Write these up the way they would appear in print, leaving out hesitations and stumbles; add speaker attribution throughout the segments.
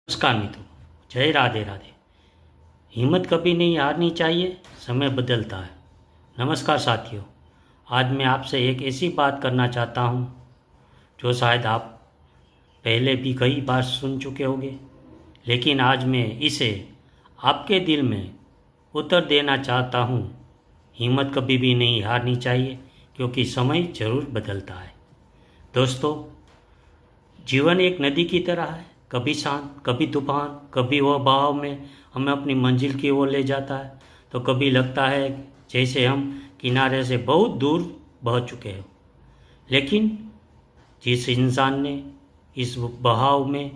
Speaker 1: नमस्कार मित्रों, जय राधे राधे। हिम्मत कभी नहीं हारनी चाहिए, समय बदलता है। नमस्कार साथियों, आज मैं आपसे एक ऐसी बात करना चाहता हूँ जो शायद आप पहले भी कई बार सुन चुके होंगे, लेकिन आज मैं इसे आपके दिल में उतर देना चाहता हूँ। हिम्मत कभी भी नहीं हारनी चाहिए, क्योंकि समय ज़रूर बदलता है। दोस्तों, जीवन एक नदी की तरह है, कभी शांत, कभी तूफान, कभी वह बहाव में हमें अपनी मंजिल की ओर ले जाता है, तो कभी लगता है जैसे हम किनारे से बहुत दूर बह चुके हो। लेकिन जिस इंसान ने इस बहाव में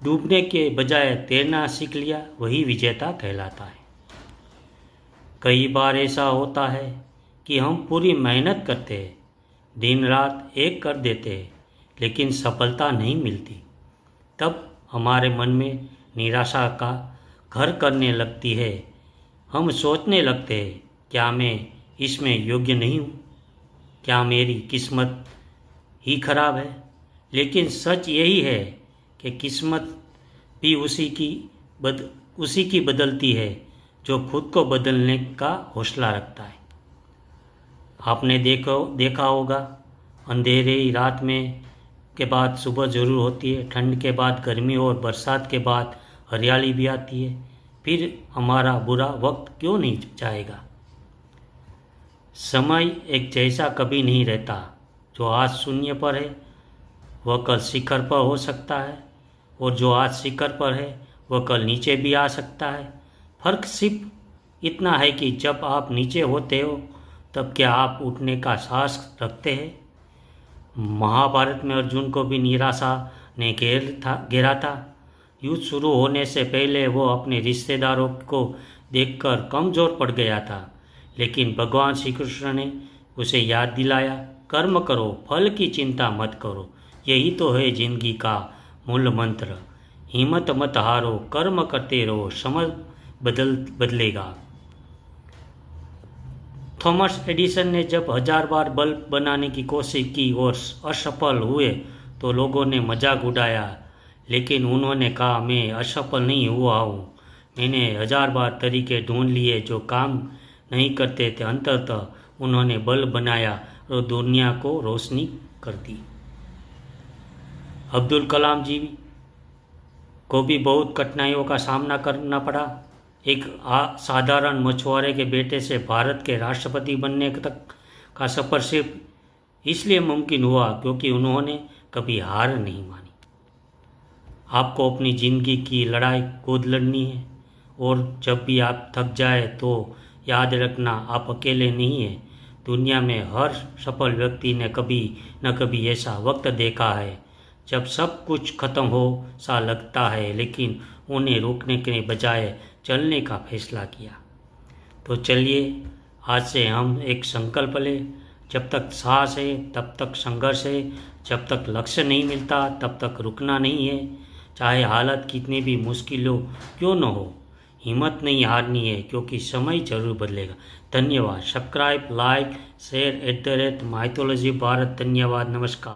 Speaker 1: डूबने के बजाय तैरना सीख लिया, वही विजेता कहलाता है। कई बार ऐसा होता है कि हम पूरी मेहनत करते हैं, दिन रात एक कर देते हैं, लेकिन सफलता नहीं मिलती। तब हमारे मन में निराशा का घर करने लगती है। हम सोचने लगते हैं, क्या मैं इसमें योग्य नहीं हूँ? क्या मेरी किस्मत ही खराब है? लेकिन सच यही है कि किस्मत भी उसी की बदलती है जो खुद को बदलने का हौसला रखता है। आपने देखा होगा, अंधेरी रात में के बाद सुबह ज़रूर होती है, ठंड के बाद गर्मी और बरसात के बाद हरियाली भी आती है। फिर हमारा बुरा वक्त क्यों नहीं जाएगा? समय एक जैसा कभी नहीं रहता। जो आज शून्य पर है वह कल शिखर पर हो सकता है, और जो आज शिखर पर है वह कल नीचे भी आ सकता है। फर्क सिर्फ इतना है कि जब आप नीचे होते हो तब क्या आप उठने का साहस रखते हैं? महाभारत में अर्जुन को भी निराशा ने घेरा था। युद्ध शुरू होने से पहले वो अपने रिश्तेदारों को देखकर कमज़ोर पड़ गया था, लेकिन भगवान श्री कृष्ण ने उसे याद दिलाया, कर्म करो, फल की चिंता मत करो। यही तो है जिंदगी का मूल मंत्र। हिम्मत मत हारो, कर्म करते रहो, समय बदलेगा। थॉमस एडिसन ने जब 1000 बार बल्ब बनाने की कोशिश की और असफल हुए तो लोगों ने मजाक उड़ाया, लेकिन उन्होंने कहा, मैं असफल नहीं हुआ हूँ, मैंने 1000 बार तरीके ढूंढ लिए जो काम नहीं करते थे। अंततः उन्होंने बल्ब बनाया और दुनिया को रोशनी कर दी। अब्दुल कलाम जी को भी बहुत कठिनाइयों का सामना करना पड़ा। एक साधारण मछुआरे के बेटे से भारत के राष्ट्रपति बनने तक का सफ़र सिर्फ इसलिए मुमकिन हुआ क्योंकि उन्होंने कभी हार नहीं मानी। आपको अपनी ज़िंदगी की लड़ाई खुद लड़नी है, और जब भी आप थक जाए तो याद रखना, आप अकेले नहीं हैं। दुनिया में हर सफल व्यक्ति ने कभी न कभी ऐसा वक्त देखा है जब सब कुछ खत्म हो सा लगता है, लेकिन उन्हें रोकने के बजाय चलने का फैसला किया। तो चलिए आज से हम एक संकल्प लें, जब तक सांस है तब तक संघर्ष है, जब तक लक्ष्य नहीं मिलता तब तक रुकना नहीं है। चाहे हालत कितनी भी मुश्किल हो क्यों न हो, हिम्मत नहीं हारनी है, क्योंकि समय जरूर बदलेगा। धन्यवाद। Subscribe, like, share @ mythology Bharat. धन्यवाद। नमस्कार।